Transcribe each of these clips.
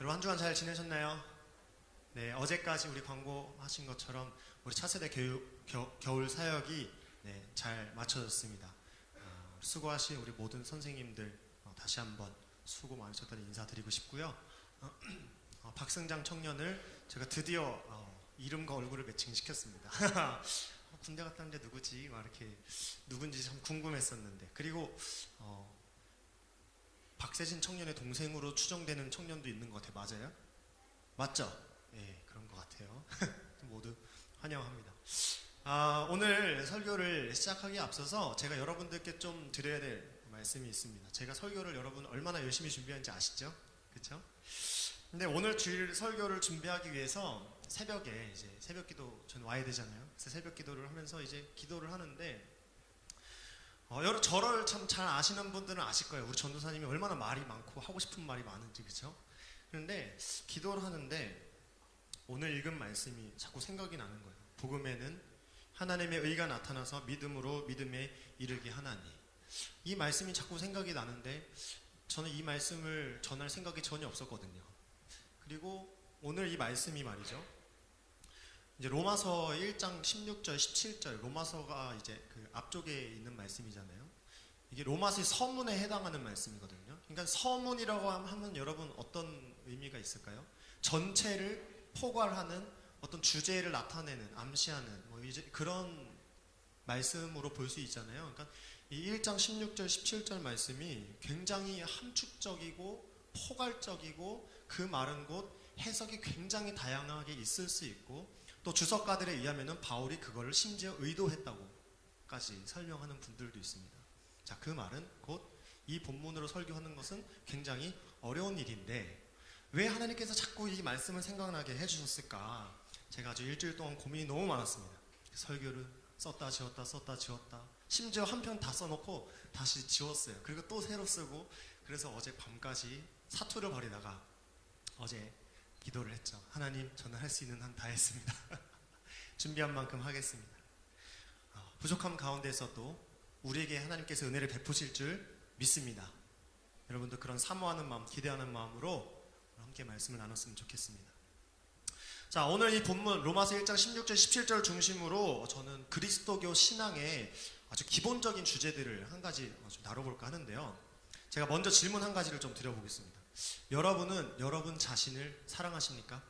여러분 한 주간 잘 지내셨나요? 네, 어제까지 우리 광고하신 것처럼 우리 차세대 겨울 사역이 잘 마쳐졌습니다. 수고하신 우리 모든 선생님들 다시 한번 수고 많으셨다는 인사드리고 싶고요. 박승장 청년을 제가 드디어 이름과 얼굴을 매칭시켰습니다. 군대 갔다 왔는데 누구지? 막 이렇게 누군지 참 궁금했었는데, 그리고 박세진 청년의 동생으로 추정되는 청년도 있는 것 같아요. 맞아요? 맞죠? 예, 그런 것 같아요. 모두 환영합니다. 오늘 설교를 시작하기에 앞서서 제가 여러분들께 좀 드려야 될 말씀이 있습니다. 제가 설교를 여러분 얼마나 열심히 준비한지 아시죠? 그렇죠? 근데 오늘 주일 설교를 준비하기 위해서 새벽에 이제 새벽 기도 전 와야 되잖아요. 그래서 새벽 기도를 하면서 이제 기도를 하는데 저를 참 잘 아시는 분들은 아실 거예요. 우리 전도사님이 얼마나 말이 많고 하고 싶은 말이 많은지, 그렇죠? 그런데 기도를 하는데 오늘 읽은 말씀이 자꾸 생각이 나는 거예요. 복음에는 하나님의 의가 나타나서 믿음으로 믿음에 이르게 하나니. 이 말씀이 자꾸 생각이 나는데 저는 이 말씀을 전할 생각이 전혀 없었거든요. 그리고 오늘 이 말씀이 말이죠, 이제 로마서 1장 16절 17절, 로마서가 이제 그 앞쪽에 있는 말씀이잖아요. 이게 로마서의 서문에 해당하는 말씀이거든요. 그러니까 서문이라고 하면 여러분 어떤 의미가 있을까요? 전체를 포괄하는 어떤 주제를 나타내는, 암시하는 뭐 이제 그런 말씀으로 볼 수 있잖아요. 그러니까 이 1장 16절 17절 말씀이 굉장히 함축적이고 포괄적이고, 그 말은 곧 해석이 굉장히 다양하게 있을 수 있고, 또 주석가들에 의하면은 바울이 그걸 심지어 의도했다고까지 설명하는 분들도 있습니다. 자, 그 말은 곧 이 본문으로 설교하는 것은 굉장히 어려운 일인데 왜 하나님께서 자꾸 이 말씀을 생각나게 해주셨을까? 제가 아주 일주일 동안 고민이 너무 많았습니다. 설교를 썼다 지웠다 썼다 지웠다, 심지어 한 편 다 써놓고 다시 지웠어요. 그리고 또 새로 쓰고, 그래서 어제 밤까지 사투를 벌이다가 어제 기도를 했죠. 하나님, 저는 할 수 있는 한 다 했습니다. 준비한 만큼 하겠습니다. 부족함 가운데서도 우리에게 하나님께서 은혜를 베푸실 줄 믿습니다. 여러분도 그런 사모하는 마음, 기대하는 마음으로 함께 말씀을 나눴으면 좋겠습니다. 자, 오늘 이 본문 로마서 1장 16절 17절 중심으로 저는 그리스도교 신앙의 아주 기본적인 주제들을 한 가지 좀 다뤄볼까 하는데요. 제가 먼저 질문 한 가지를 좀 드려보겠습니다. 여러분은 여러분 자신을 사랑하십니까?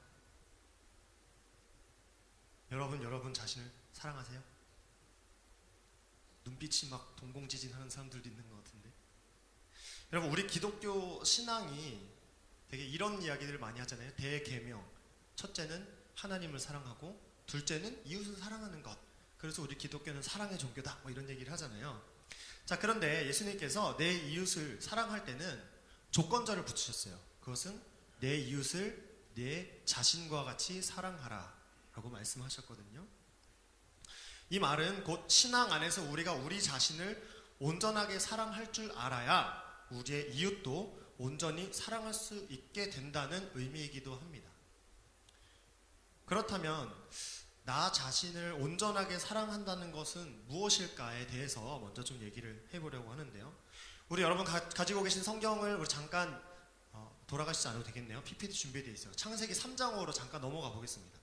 여러분 자신을 사랑하세요? 눈빛이 막 동공지진하는 사람들도 있는 것 같은데. 여러분, 우리 기독교 신앙이 되게 이런 이야기들을 많이 하잖아요. 대계명. 첫째는 하나님을 사랑하고, 둘째는 이웃을 사랑하는 것. 그래서 우리 기독교는 사랑의 종교다, 뭐 이런 얘기를 하잖아요. 자, 그런데 예수님께서 내 이웃을 사랑할 때는 조건절을 붙이셨어요. 그것은 내 이웃을 내 자신과 같이 사랑하라 라고 말씀하셨거든요. 이 말은 곧 신앙 안에서 우리가 우리 자신을 온전하게 사랑할 줄 알아야 우리의 이웃도 온전히 사랑할 수 있게 된다는 의미이기도 합니다. 그렇다면 나 자신을 온전하게 사랑한다는 것은 무엇일까에 대해서 먼저 좀 얘기를 해보려고 하는데요. 우리 여러분 가지고 계신 성경을 우리 잠깐 돌아가시지 않아도 되겠네요. PPT 준비되어 있어요. 창세기 3장으로 잠깐 넘어가 보겠습니다.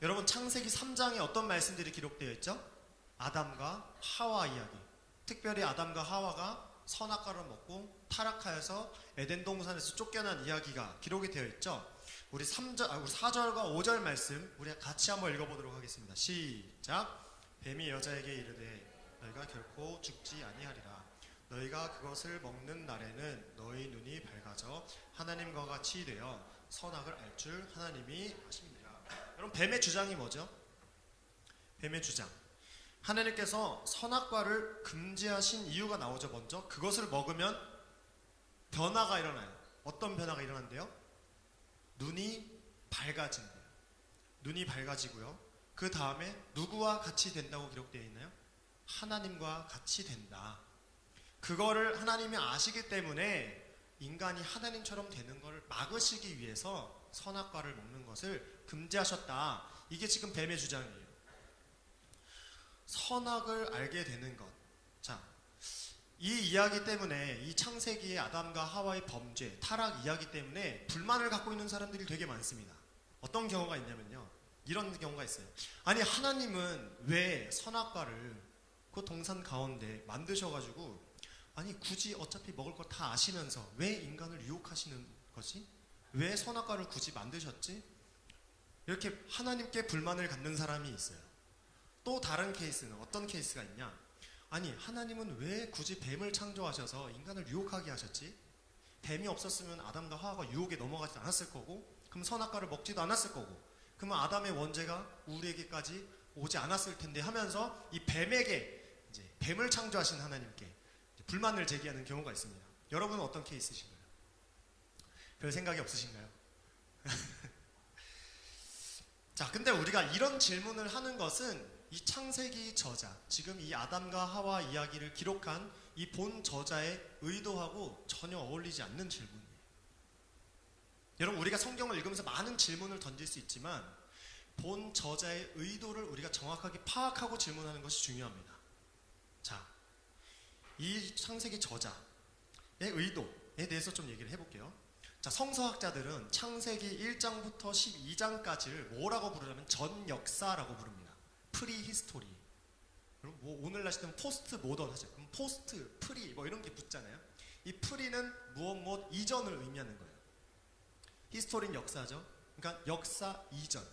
여러분, 창세기 3장에 어떤 말씀들이 기록되어 있죠? 아담과 하와 이야기. 특별히 아담과 하와가 선악과를 먹고 타락하여서 에덴 동산에서 쫓겨난 이야기가 기록이 되어 있죠. 우리 4절과 5절 말씀 우리 같이 한번 읽어보도록 하겠습니다. 시작. 뱀이 여자에게 이르되 너희가 결코 죽지 아니하리라. 너희가 그것을 먹는 날에는 너희 눈이 밝아져 하나님과 같이 되어 선악을 알 줄 하나님이 아십니다. 여러분, 뱀의 주장이 뭐죠? 뱀의 주장. 하나님께서 선악과를 금지하신 이유가 나오죠. 먼저 그것을 먹으면 변화가 일어나요. 어떤 변화가 일어난대요? 눈이 밝아진대요. 눈이 밝아지고요. 그 다음에 누구와 같이 된다고 기록되어 있나요? 하나님과 같이 된다. 그거를 하나님이 아시기 때문에 인간이 하나님처럼 되는 것을 막으시기 위해서 선악과를 먹는 것을 금지하셨다. 이게 지금 뱀의 주장이에요. 선악을 알게 되는 것. 자, 이 이야기 때문에, 이 창세기의 아담과 하와의 범죄, 타락 이야기 때문에 불만을 갖고 있는 사람들이 되게 많습니다. 어떤 경우가 있냐면요, 이런 경우가 있어요. 아니, 하나님은 왜 선악과를 그 동산 가운데 만드셔가지고, 아니 굳이 어차피 먹을 거 다 아시면서 왜 인간을 유혹하시는 거지? 왜 선악과를 굳이 만드셨지? 이렇게 하나님께 불만을 갖는 사람이 있어요. 또 다른 케이스는 어떤 케이스가 있냐? 아니, 하나님은 왜 굳이 뱀을 창조하셔서 인간을 유혹하게 하셨지? 뱀이 없었으면 아담과 하와가 유혹에 넘어가지 않았을 거고, 그럼 선악과를 먹지도 않았을 거고, 그러면 아담의 원죄가 우리에게까지 오지 않았을 텐데 하면서 이 뱀에게, 이제 뱀을 창조하신 하나님께 불만을 제기하는 경우가 있습니다. 여러분은 어떤 케이스이신가요? 별 생각이 없으신가요? 자, 근데 우리가 이런 질문을 하는 것은 이 창세기 저자, 지금 이 아담과 하와 이야기를 기록한 이 본 저자의 의도하고 전혀 어울리지 않는 질문이에요. 여러분, 우리가 성경을 읽으면서 많은 질문을 던질 수 있지만 본 저자의 의도를 우리가 정확하게 파악하고 질문하는 것이 중요합니다. 자, 이 창세기 저자의 의도에 대해서 좀 얘기를 해볼게요. 자, 성서학자들은 창세기 1장부터 12장까지를 뭐라고 부르냐면 전 역사라고 부릅니다. 프리히스토리. 여러분, 뭐 오늘날 시대는 포스트 모던 하죠. 그럼 포스트, 프리 뭐 이런 게 붙잖아요. 이 프리는 무엇 이전을 의미하는 거예요. 히스토리는 역사죠. 그러니까 역사 이전.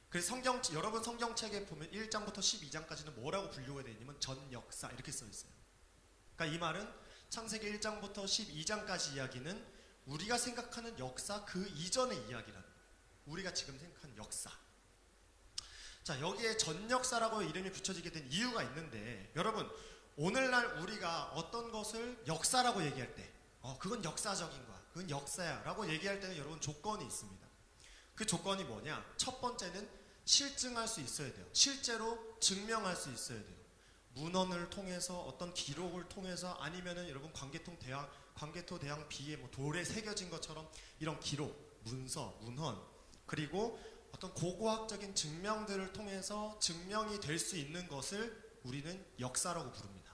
그래서 여러분 성경책에 보면 1장부터 12장까지는 뭐라고 분류가 되어 있냐면 전 역사 이렇게 써 있어요. 그러니까 이 말은 창세기 1장부터 12장까지 이야기는 우리가 생각하는 역사 그 이전의 이야기라는 거예요. 우리가 지금 생각하는 역사. 자, 여기에 전 역사라고 이름이 붙여지게 된 이유가 있는데, 여러분, 오늘날 우리가 어떤 것을 역사라고 얘기할 때 그건 역사적인 거야, 그건 역사야 라고 얘기할 때는 여러분 조건이 있습니다. 그 조건이 뭐냐? 첫 번째는 실증할 수 있어야 돼요. 실제로 증명할 수 있어야 돼요. 문헌을 통해서, 어떤 기록을 통해서, 아니면은 여러분 광개토 대왕 비에 뭐 돌에 새겨진 것처럼 이런 기록, 문서, 문헌, 그리고 어떤 고고학적인 증명들을 통해서 증명이 될 수 있는 것을 우리는 역사라고 부릅니다.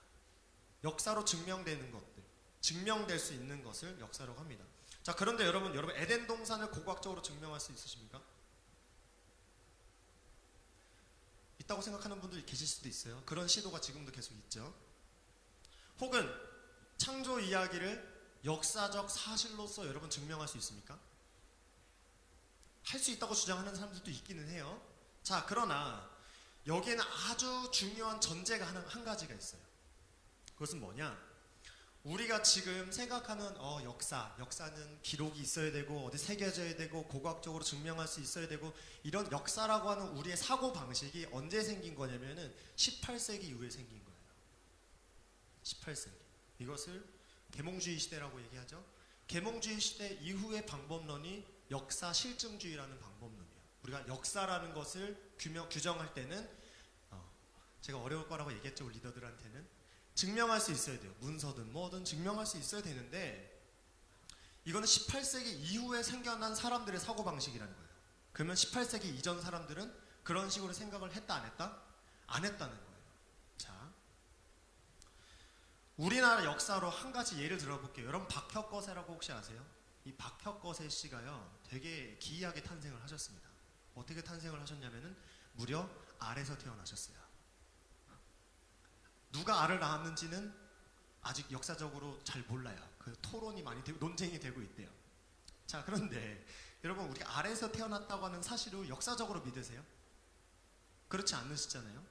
역사로 증명되는 것들, 증명될 수 있는 것을 역사라고 합니다. 자, 그런데 여러분 에덴 동산을 고고학적으로 증명할 수 있으십니까? 있다고 생각하는 분들이 계실 수도 있어요. 그런 시도가 지금도 계속 있죠. 혹은 창조 이야기를 역사적 사실로서 여러분 증명할 수 있습니까? 할 수 있다고 주장하는 사람들도 있기는 해요. 자, 그러나 여기에는 아주 중요한 전제가 한 가지가 있어요. 그것은 뭐냐? 우리가 지금 생각하는 역사는 기록이 있어야 되고 어디 새겨져야 되고 고고학적으로 증명할 수 있어야 되고, 이런 역사라고 하는 우리의 사고 방식이 언제 생긴 거냐면은 18세기 이후에 생긴 거예요. 18세기. 이것을 계몽주의 시대라고 얘기하죠. 계몽주의 시대 이후의 방법론이 역사 실증주의라는 방법론이에요. 우리가 역사라는 것을 규정할 때는 제가 어려울 거라고 얘기했죠. 우리 리더들한테는 증명할 수 있어야 돼요. 문서든 뭐든 증명할 수 있어야 되는데, 이거는 18세기 이후에 생겨난 사람들의 사고방식이라는 거예요. 그러면 18세기 이전 사람들은 그런 식으로 생각을 했다 안 했다? 안 했다는 거예요. 자, 우리나라 역사로 한 가지 예를 들어볼게요. 여러분 박혁거세라고 혹시 아세요? 이 박혁거세 씨가요 되게 기이하게 탄생을 하셨습니다. 어떻게 탄생을 하셨냐면은 무려 알에서 태어나셨어요. 누가 알을 낳았는지는 아직 역사적으로 잘 몰라요. 그 토론이 많이 되고 논쟁이 되고 있대요. 자, 그런데 여러분, 우리가 알에서 태어났다고 하는 사실을 역사적으로 믿으세요? 그렇지 않으시잖아요.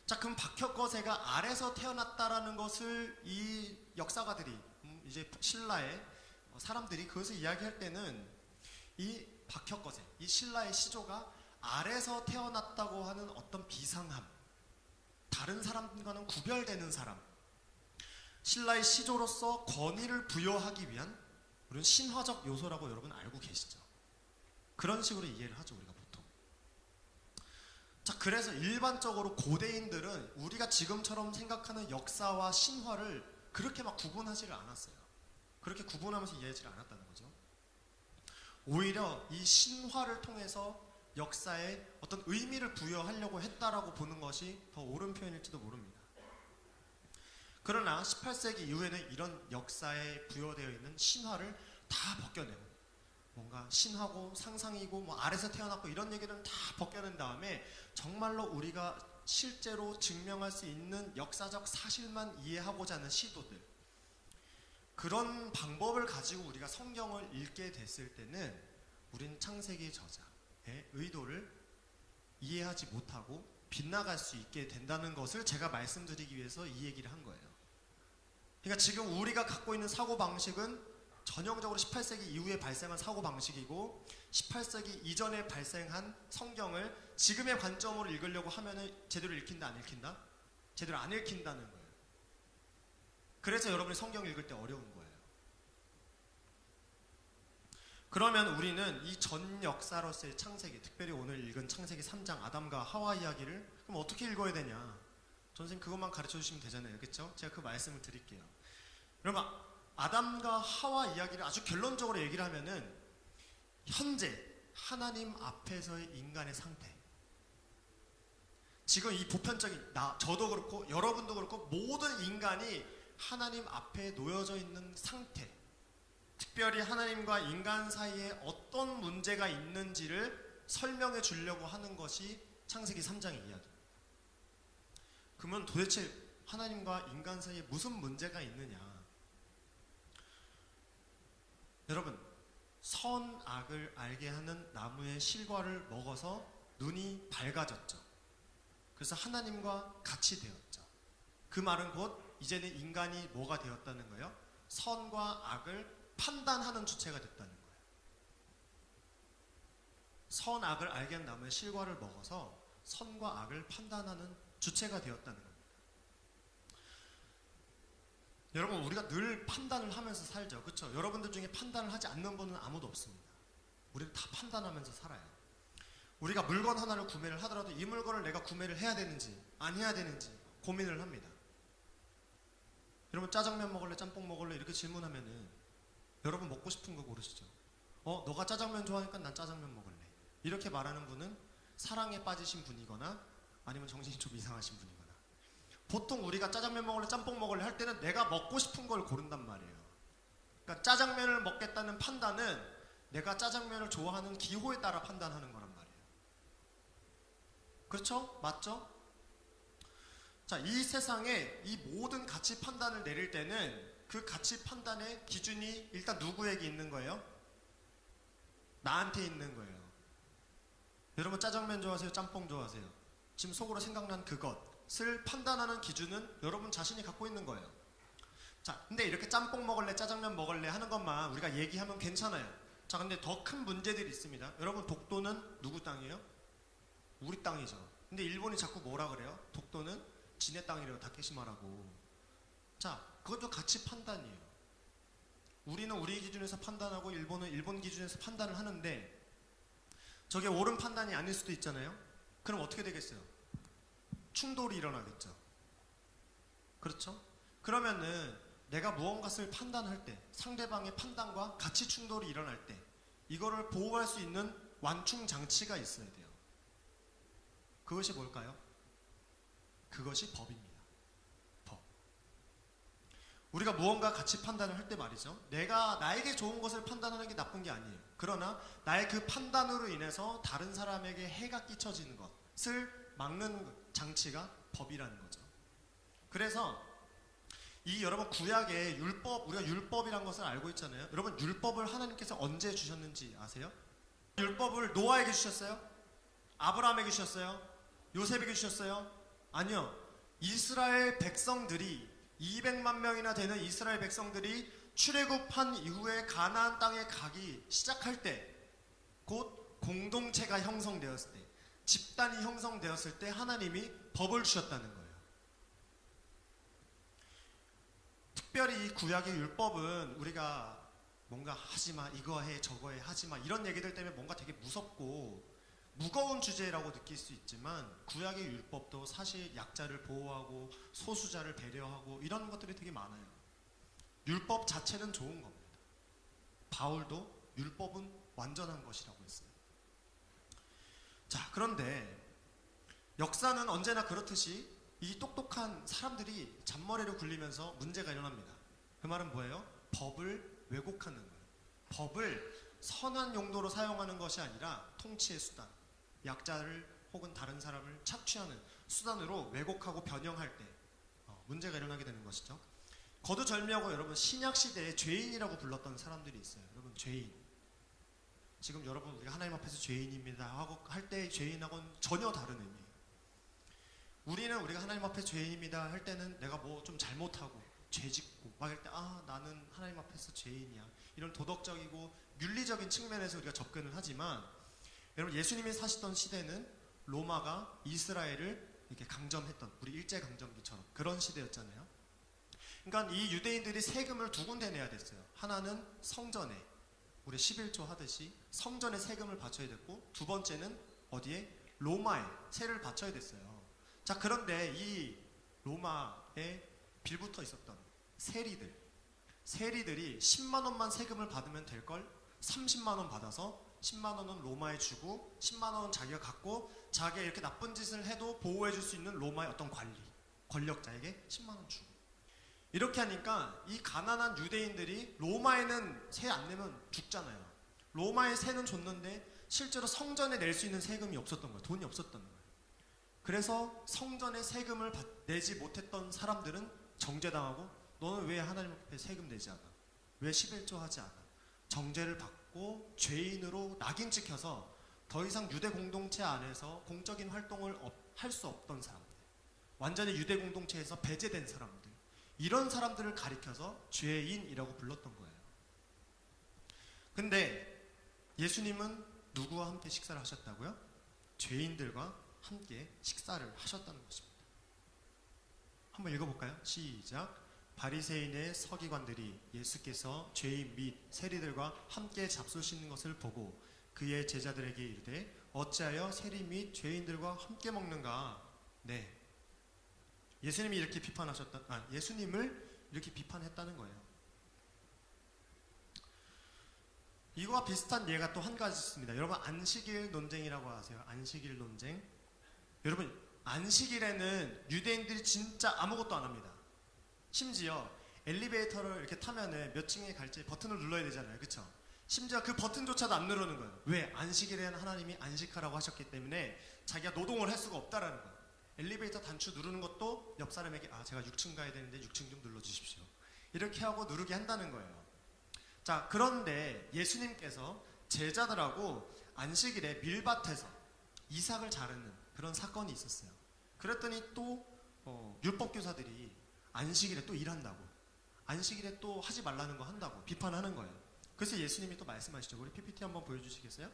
자, 그럼 박혁거세가 알에서 태어났다라는 것을 이 역사가들이 이제 신라의 사람들이 그것을 이야기할 때는 이 박혁거세, 이 신라의 시조가 알에서 태어났다고 하는 어떤 비상함, 다른 사람과는 구별되는 사람, 신라의 시조로서 권위를 부여하기 위한 우리는 신화적 요소라고 여러분 알고 계시죠? 그런 식으로 이해를 하죠, 우리가 보통. 자, 그래서 일반적으로 고대인들은 우리가 지금처럼 생각하는 역사와 신화를 그렇게 막 구분하지를 않았어요. 그렇게 구분하면서 이해하지를 않았다는 거죠. 오히려 이 신화를 통해서 역사에 어떤 의미를 부여하려고 했다라고 보는 것이 더 옳은 표현일지도 모릅니다. 그러나 18세기 이후에는 이런 역사에 부여되어 있는 신화를 다 벗겨내고, 뭔가 신하고 상상이고 뭐 아래서 태어났고 이런 얘기는 다 벗겨낸 다음에 정말로 우리가 실제로 증명할 수 있는 역사적 사실만 이해하고자 하는 시도들, 그런 방법을 가지고 우리가 성경을 읽게 됐을 때는 우린 창세기 저자의 의도를 이해하지 못하고 빗나갈 수 있게 된다는 것을 제가 말씀드리기 위해서 이 얘기를 한 거예요. 그러니까 지금 우리가 갖고 있는 사고방식은 전형적으로 18세기 이후에 발생한 사고방식이고, 18세기 이전에 발생한 성경을 지금의 관점으로 읽으려고 하면은 제대로 읽힌다 안 읽힌다? 제대로 안 읽힌다는 거예요. 그래서 여러분이 성경을 읽을 때 어려운 거예요. 그러면 우리는 이 전 역사로서의 창세기, 특별히 오늘 읽은 창세기 3장 아담과 하와 이야기를 그럼 어떻게 읽어야 되냐? 선생님 그것만 가르쳐 주시면 되잖아요. 그렇죠? 제가 그 말씀을 드릴게요. 여러분, 아담과 하와 이야기를 아주 결론적으로 얘기를 하면은 현재 하나님 앞에서의 인간의 상태, 지금 이 보편적인 저도 그렇고 여러분도 그렇고 모든 인간이 하나님 앞에 놓여져 있는 상태, 특별히 하나님과 인간 사이에 어떤 문제가 있는지를 설명해 주려고 하는 것이 창세기 3장의 이야기입니다. 그러면 도대체 하나님과 인간 사이에 무슨 문제가 있느냐? 여러분, 선악을 알게 하는 나무의 실과를 먹어서 눈이 밝아졌죠. 그래서 하나님과 같이 되었죠. 그 말은 곧 이제는 인간이 뭐가 되었다는 거예요? 선과 악을 판단하는 주체가 됐다는 거예요. 선악을 알게 한 나무의 실과를 먹어서 선과 악을 판단하는 주체가 되었다는 겁니다. 여러분, 우리가 늘 판단을 하면서 살죠. 그렇죠? 여러분들 중에 판단을 하지 않는 분은 아무도 없습니다. 우리는 다 판단하면서 살아요. 우리가 물건 하나를 구매를 하더라도 이 물건을 내가 구매를 해야 되는지 안 해야 되는지 고민을 합니다. 여러분, 짜장면 먹을래 짬뽕 먹을래 이렇게 질문하면은 여러분 먹고 싶은 거 고르시죠. 너가 짜장면 좋아하니까 난 짜장면 먹을래, 이렇게 말하는 분은 사랑에 빠지신 분이거나 아니면 정신이 좀 이상하신 분이거나, 보통 우리가 짜장면 먹을래 짬뽕 먹을래 할 때는 내가 먹고 싶은 걸 고른단 말이에요. 그러니까 짜장면을 먹겠다는 판단은 내가 짜장면을 좋아하는 기호에 따라 판단하는 거란 말이에요. 그렇죠? 맞죠? 자, 이 세상에 이 모든 가치 판단을 내릴 때는 그 가치 판단의 기준이 일단 누구에게 있는 거예요? 나한테 있는 거예요. 여러분, 짜장면 좋아하세요? 짬뽕 좋아하세요? 지금 속으로 생각난 그것을 판단하는 기준은 여러분 자신이 갖고 있는 거예요. 자, 근데 이렇게 짬뽕 먹을래 짜장면 먹을래 하는 것만 우리가 얘기하면 괜찮아요. 자, 근데 더 큰 문제들이 있습니다. 여러분, 독도는 누구 땅이에요? 우리 땅이죠. 근데 일본이 자꾸 뭐라 그래요? 독도는 지네 땅이래요. 다케시마라고. 자, 그것도 가치 판단이에요. 우리는 우리 기준에서 판단하고 일본은 일본 기준에서 판단을 하는데 저게 옳은 판단이 아닐 수도 있잖아요. 그럼 어떻게 되겠어요? 충돌이 일어나겠죠. 그렇죠? 그러면은 내가 무언가를 판단할 때 상대방의 판단과 가치 충돌이 일어날 때 이거를 보호할 수 있는 완충 장치가 있어야 돼요. 그것이 뭘까요? 그것이 법입니다. 법. 우리가 무언가 가치 판단을 할 때 말이죠, 내가 나에게 좋은 것을 판단하는 게 나쁜 게 아니에요. 그러나 나의 그 판단으로 인해서 다른 사람에게 해가 끼쳐지는 것을 막는 장치가 법이라는 거죠. 그래서 이 여러분 구약의 율법, 우리가 율법이란 것을 알고 있잖아요. 여러분, 율법을 하나님께서 언제 주셨는지 아세요? 율법을 노아에게 주셨어요? 아브라함에게 주셨어요? 요셉에게 주셨어요? 아니요. 이스라엘 백성들이 200만 명이나 되는 이스라엘 백성들이 출애굽한 이후에 가나안 땅에 가기 시작할 때, 곧 공동체가 형성되었을 때, 집단이 형성되었을 때 하나님이 법을 주셨다는 거예요. 특별히 이 구약의 율법은 우리가 뭔가 하지마, 이거 해, 저거 해, 하지마 이런 얘기들 때문에 뭔가 되게 무섭고 무거운 주제라고 느낄 수 있지만, 구약의 율법도 사실 약자를 보호하고 소수자를 배려하고 이런 것들이 되게 많아요. 율법 자체는 좋은 겁니다. 바울도 율법은 완전한 것이라고 했어요. 자, 그런데 역사는 언제나 그렇듯이 이 똑똑한 사람들이 잔머리를 굴리면서 문제가 일어납니다. 그 말은 뭐예요? 법을 왜곡하는 거예요. 법을 선한 용도로 사용하는 것이 아니라 통치의 수단, 약자를 혹은 다른 사람을 착취하는 수단으로 왜곡하고 변형할 때 문제가 일어나게 되는 것이죠. 거두절미하고 여러분 신약 시대에 죄인이라고 불렀던 사람들이 있어요. 여러분 죄인. 지금 여러분 우리가 하나님 앞에서 죄인입니다 하고 할 때 죄인하고는 전혀 다른 의미예요. 우리는 우리가 하나님 앞에 죄인입니다 할 때는 내가 뭐 좀 잘못하고 죄짓고 막 할 때 나는 하나님 앞에서 죄인이야 이런 도덕적이고 윤리적인 측면에서 우리가 접근을 하지만 여러분 예수님이 사시던 시대는 로마가 이스라엘을 이렇게 강점했던 우리 일제강점기처럼 그런 시대였잖아요. 그러니까 이 유대인들이 세금을 두 군데 내야 됐어요. 하나는 성전에 우리 11조 하듯이 성전에 세금을 바쳐야 됐고 두 번째는 어디에? 로마에 세를 바쳐야 됐어요. 자 그런데 이 로마에 빌붙어 있었던 세리들이 10만 원만 세금을 받으면 될 걸 30만 원 받아서 10만 원은 로마에 주고 10만 원은 자기가 갖고 자기가 이렇게 나쁜 짓을 해도 보호해 줄 수 있는 로마의 어떤 권력자에게 10만 원 주고 이렇게 하니까 이 가난한 유대인들이 로마에는 세 안 내면 죽잖아요. 로마에 세는 줬는데 실제로 성전에 낼 수 있는 세금이 없었던 거예요. 돈이 없었던 거예요. 그래서 성전에 세금을 내지 못했던 사람들은 정죄당하고 너는 왜 하나님 앞에 세금 내지 않아? 왜 11조 하지 않아? 정죄를 받고 죄인으로 낙인 찍혀서 더 이상 유대 공동체 안에서 공적인 활동을 할 수 없던 사람들, 완전히 유대 공동체에서 배제된 사람들, 이런 사람들을 가리켜서 죄인이라고 불렀던 거예요. 근데 예수님은 누구와 함께 식사를 하셨다고요? 죄인들과 함께 식사를 하셨다는 것입니다. 한번 읽어볼까요? 시작. 바리새인의 서기관들이 예수께서 죄인 및 세리들과 함께 잡수시는 것을 보고 그의 제자들에게 이르되 어찌하여 세리 및 죄인들과 함께 먹는가? 네. 예수님이 이렇게 예수님을 이렇게 비판했다는 거예요. 이거와 비슷한 예가 또 한 가지 있습니다. 여러분 안식일 논쟁이라고 아세요? 안식일 논쟁. 여러분 안식일에는 유대인들이 진짜 아무것도 안 합니다. 심지어 엘리베이터를 이렇게 타면은 몇 층에 갈지 버튼을 눌러야 되잖아요. 그쵸? 심지어 그 버튼조차도 안 누르는 거예요. 왜? 안식일에는 하나님이 안식하라고 하셨기 때문에 자기가 노동을 할 수가 없다라는 거예요. 엘리베이터 단추 누르는 것도 옆 사람에게 제가 6층 가야 되는데 6층 좀 눌러주십시오. 이렇게 하고 누르게 한다는 거예요. 자, 그런데 예수님께서 제자들하고 안식일에 밀밭에서 이삭을 자르는 그런 사건이 있었어요. 그랬더니 또 율법교사들이 안식일에 또 일한다고, 안식일에 또 하지 말라는 거 한다고 비판하는 거예요. 그래서 예수님이 또 말씀하시죠. 우리 PPT 한번 보여주시겠어요?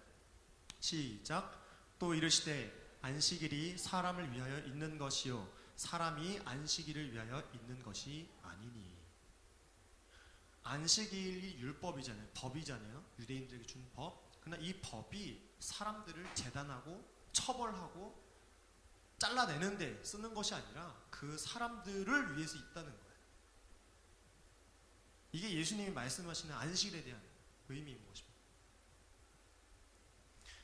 시작. 또 이르시되 안식일이 사람을 위하여 있는 것이요 사람이 안식일을 위하여 있는 것이 아니니. 안식일이 율법이잖아요. 법이잖아요. 유대인들에게 준 법. 그러나 이 법이 사람들을 재단하고 처벌하고 잘라내는데 쓰는 것이 아니라 그 사람들을 위해서 있다는 거예요. 이게 예수님이 말씀하시는 안식일에 대한 의미인 것입니다.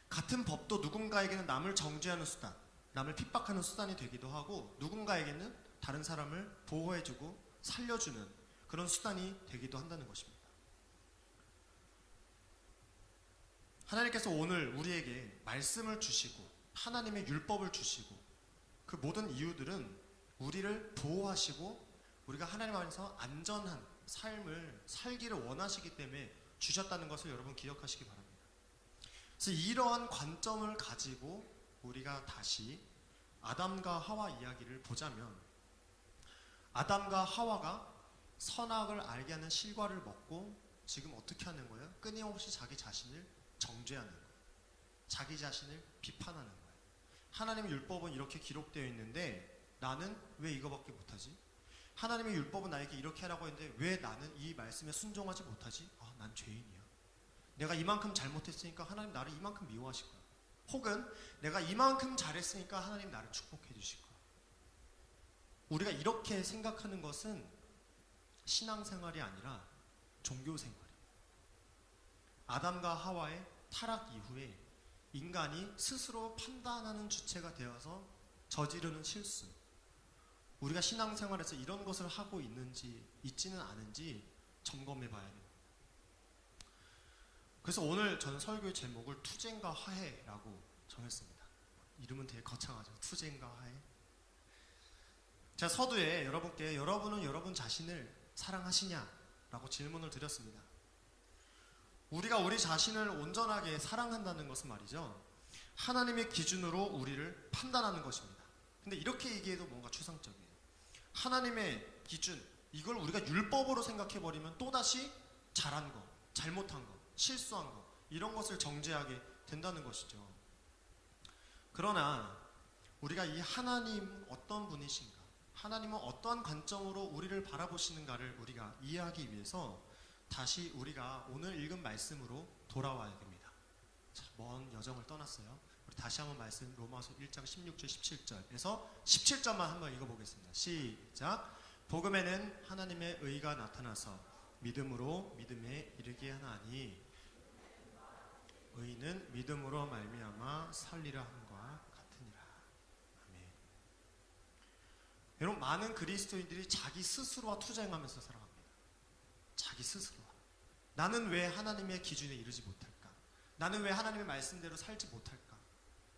같은 법도 누군가에게는 남을 정죄하는 수단, 남을 핍박하는 수단이 되기도 하고 누군가에게는 다른 사람을 보호해주고 살려주는 그런 수단이 되기도 한다는 것입니다. 하나님께서 오늘 우리에게 말씀을 주시고 하나님의 율법을 주시고 그 모든 이유들은 우리를 보호하시고 우리가 하나님 안에서 안전한 삶을 살기를 원하시기 때문에 주셨다는 것을 여러분 기억하시기 바랍니다. 그래서 이러한 관점을 가지고 우리가 다시 아담과 하와 이야기를 보자면 아담과 하와가 선악을 알게 하는 실과를 먹고 지금 어떻게 하는 거예요? 끊임없이 자기 자신을 정죄하는 거예요. 자기 자신을 비판하는 거예요. 하나님의 율법은 이렇게 기록되어 있는데 나는 왜 이거밖에 못하지? 하나님의 율법은 나에게 이렇게 하라고 했는데 왜 나는 이 말씀에 순종하지 못하지? 난 죄인이야. 내가 이만큼 잘못했으니까 하나님 나를 이만큼 미워하실 거야. 혹은 내가 이만큼 잘했으니까 하나님 나를 축복해 주실 거야. 우리가 이렇게 생각하는 것은 신앙생활이 아니라 종교생활이에요. 아담과 하와의 타락 이후에 인간이 스스로 판단하는 주체가 되어서 저지르는 실수, 우리가 신앙생활에서 이런 것을 하고 있는지 있지는 않은지 점검해 봐야 돼요. 그래서 오늘 저는 설교의 제목을 투쟁과 화해라고 정했습니다. 이름은 되게 거창하죠. 투쟁과 화해. 제가 서두에 여러분께 여러분은 여러분 자신을 사랑하시냐라고 질문을 드렸습니다. 우리가 우리 자신을 온전하게 사랑한다는 것은 말이죠, 하나님의 기준으로 우리를 판단하는 것입니다. 근데 이렇게 얘기해도 뭔가 추상적이에요. 하나님의 기준, 이걸 우리가 율법으로 생각해버리면 또다시 잘한 거, 잘못한 거, 실수한 거, 이런 것을 정죄하게 된다는 것이죠. 그러나 우리가 이 하나님 어떤 분이신가, 하나님은 어떠한 관점으로 우리를 바라보시는가를 우리가 이해하기 위해서 다시 우리가 오늘 읽은 말씀으로 돌아와야 됩니다. 자, 먼 여정을 떠났어요. 우리 다시 한번 말씀 로마서 1장 16절 17절에서 17절만 한번 읽어보겠습니다. 시작. 복음에는 하나님의 의가 나타나서 믿음으로 믿음에 이르게 하나니 의는 믿음으로 말미암아 살리라 함과 같으니라. 아멘. 여러분, 많은 그리스도인들이 자기 스스로와 투쟁하면서 살아갑니다. 자기 스스로와. 나는 왜 하나님의 기준에 이르지 못할까? 나는 왜 하나님의 말씀대로 살지 못할까?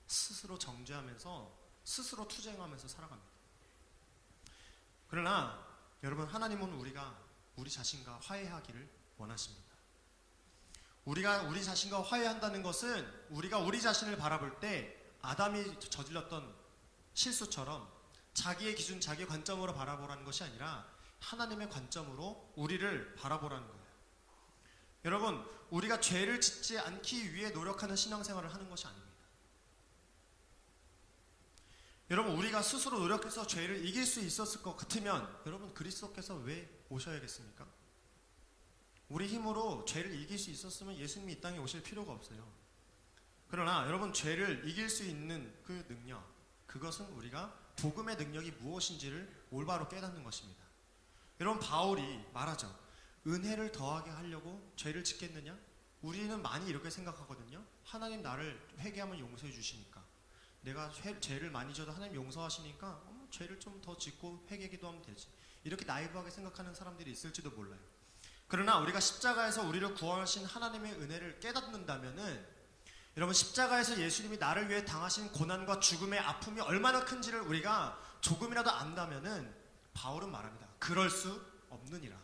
스스로 정죄하면서 스스로 투쟁하면서 살아갑니다. 그러나 여러분, 하나님은 우리 자신과 화해하기를 원하십니다. 우리가 우리 자신과 화해한다는 것은 우리가 우리 자신을 바라볼 때 아담이 저질렀던 실수처럼 자기의 기준, 자기의 관점으로 바라보라는 것이 아니라 하나님의 관점으로 우리를 바라보라는 거예요. 여러분, 우리가 죄를 짓지 않기 위해 노력하는 신앙생활을 하는 것이 아닙니다. 여러분, 우리가 스스로 노력해서 죄를 이길 수 있었을 것 같으면 여러분, 그리스도께서 왜 오셔야겠습니까? 우리 힘으로 죄를 이길 수 있었으면 예수님이 이 땅에 오실 필요가 없어요. 그러나 여러분, 죄를 이길 수 있는 그 능력, 그것은 우리가 복음의 능력이 무엇인지를 올바로 깨닫는 것입니다. 여러분, 바울이 말하죠. 은혜를 더하게 하려고 죄를 짓겠느냐? 우리는 많이 이렇게 생각하거든요. 하나님 나를 회개하면 용서해 주시니까, 내가 죄를 많이 져도 하나님 용서하시니까 죄를 좀 더 짓고 회개기도 하면 되지, 이렇게 나이브하게 생각하는 사람들이 있을지도 몰라요. 그러나 우리가 십자가에서 우리를 구원하신 하나님의 은혜를 깨닫는다면은, 여러분, 십자가에서 예수님이 나를 위해 당하신 고난과 죽음의 아픔이 얼마나 큰지를 우리가 조금이라도 안다면은 바울은 말합니다. 그럴 수 없느니라.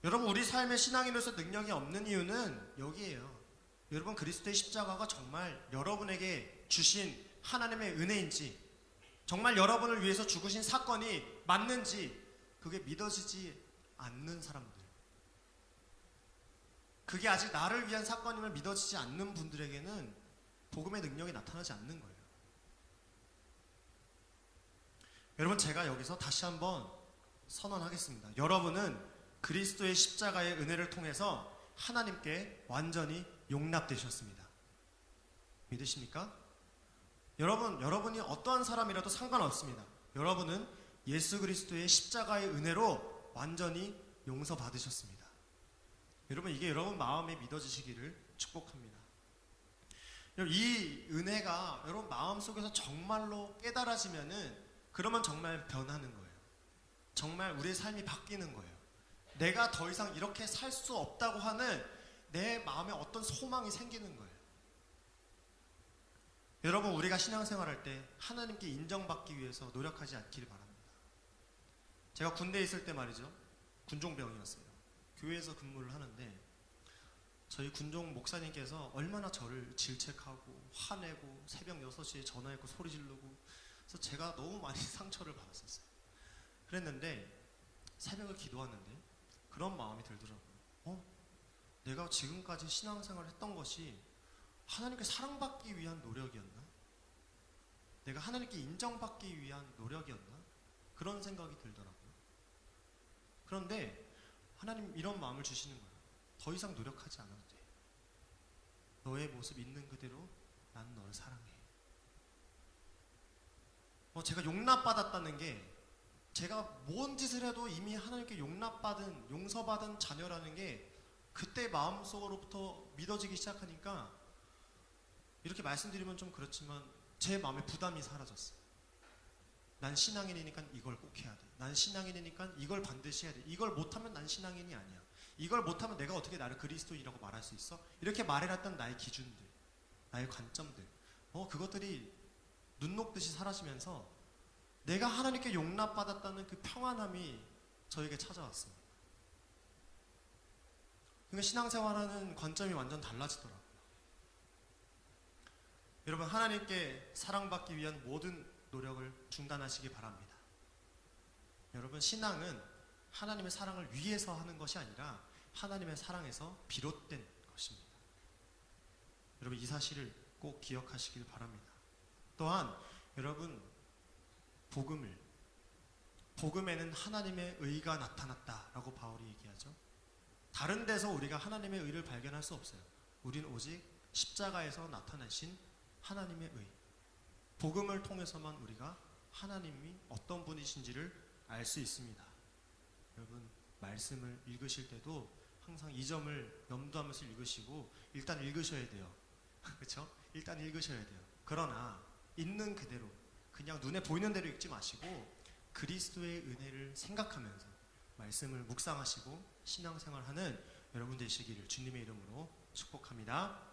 여러분, 우리 삶의 신앙인으로서 능력이 없는 이유는 여기에요. 여러분, 그리스도의 십자가가 정말 여러분에게 주신 하나님의 은혜인지, 정말 여러분을 위해서 죽으신 사건이 맞는지 그게 믿어지지 않는 사람들, 그게 아직 나를 위한 사건임을 믿어지지 않는 분들에게는 복음의 능력이 나타나지 않는 거예요. 여러분, 제가 여기서 다시 한번 선언하겠습니다. 여러분은 그리스도의 십자가의 은혜를 통해서 하나님께 완전히 용납되셨습니다. 믿으십니까? 여러분이 어떠한 사람이라도 상관없습니다. 여러분은 예수 그리스도의 십자가의 은혜로 완전히 용서받으셨습니다. 여러분, 이게 여러분 마음에 믿어지시기를 축복합니다. 이 은혜가 여러분 마음속에서 정말로 깨달아지면은, 그러면 정말 변하는 거예요. 정말 우리의 삶이 바뀌는 거예요. 내가 더 이상 이렇게 살 수 없다고 하는 내 마음에 어떤 소망이 생기는 거예요. 여러분, 우리가 신앙생활할 때 하나님께 인정받기 위해서 노력하지 않기를 바랍니다. 제가 군대에 있을 때 말이죠, 군종병이었어요. 교회에서 근무를 하는데 저희 군종 목사님께서 얼마나 저를 질책하고 화내고 새벽 6시에 전화했고 소리 지르고, 그래서 제가 너무 많이 상처를 받았었어요. 그랬는데 새벽을 기도하는데 그런 마음이 들더라고요. 내가 지금까지 신앙생활을 했던 것이 하나님께 사랑받기 위한 노력이었나? 내가 하나님께 인정받기 위한 노력이었나? 그런 생각이 들더라고요. 그런데 하나님 이런 마음을 주시는 거예요. 더 이상 노력하지 않아도 돼. 너의 모습 있는 그대로 난 너를 사랑해. 제가 용납받았다는 게, 제가 뭔 짓을 해도 이미 하나님께 용서받은 자녀라는 게 그때 마음속으로부터 믿어지기 시작하니까, 이렇게 말씀드리면 좀 그렇지만 제 마음에 부담이 사라졌어요. 난 신앙인이니까 이걸 꼭 해야 돼. 난 신앙인이니까 이걸 반드시 해야 돼. 이걸 못하면 난 신앙인이 아니야. 이걸 못하면 내가 어떻게 나를 그리스도인이라고 말할 수 있어? 이렇게 말해놨던 나의 기준들, 나의 관점들, 그것들이 눈 녹듯이 사라지면서 내가 하나님께 용납받았다는 그 평안함이 저에게 찾아왔습니다. 그러니까 신앙생활하는 관점이 완전 달라지더라고요. 여러분, 하나님께 사랑받기 위한 모든 노력을 중단하시기 바랍니다. 여러분, 신앙은 하나님의 사랑을 위해서 하는 것이 아니라 하나님의 사랑에서 비롯된 것입니다. 여러분, 이 사실을 꼭 기억하시길 바랍니다. 또한 여러분, 복음에는 하나님의 의가 나타났다라고 바울이 얘기하죠. 다른 데서 우리가 하나님의 의를 발견할 수 없어요. 우린 오직 십자가에서 나타나신 하나님의 의, 복음을 통해서만 우리가 하나님이 어떤 분이신지를 알 수 있습니다. 여러분, 말씀을 읽으실 때도 항상 이 점을 염두하면서 읽으시고 일단 읽으셔야 돼요. 그렇죠? 일단 읽으셔야 돼요. 그러나 있는 그대로 그냥 눈에 보이는 대로 읽지 마시고 그리스도의 은혜를 생각하면서 말씀을 묵상하시고 신앙생활하는 여러분 되시기를 주님의 이름으로 축복합니다.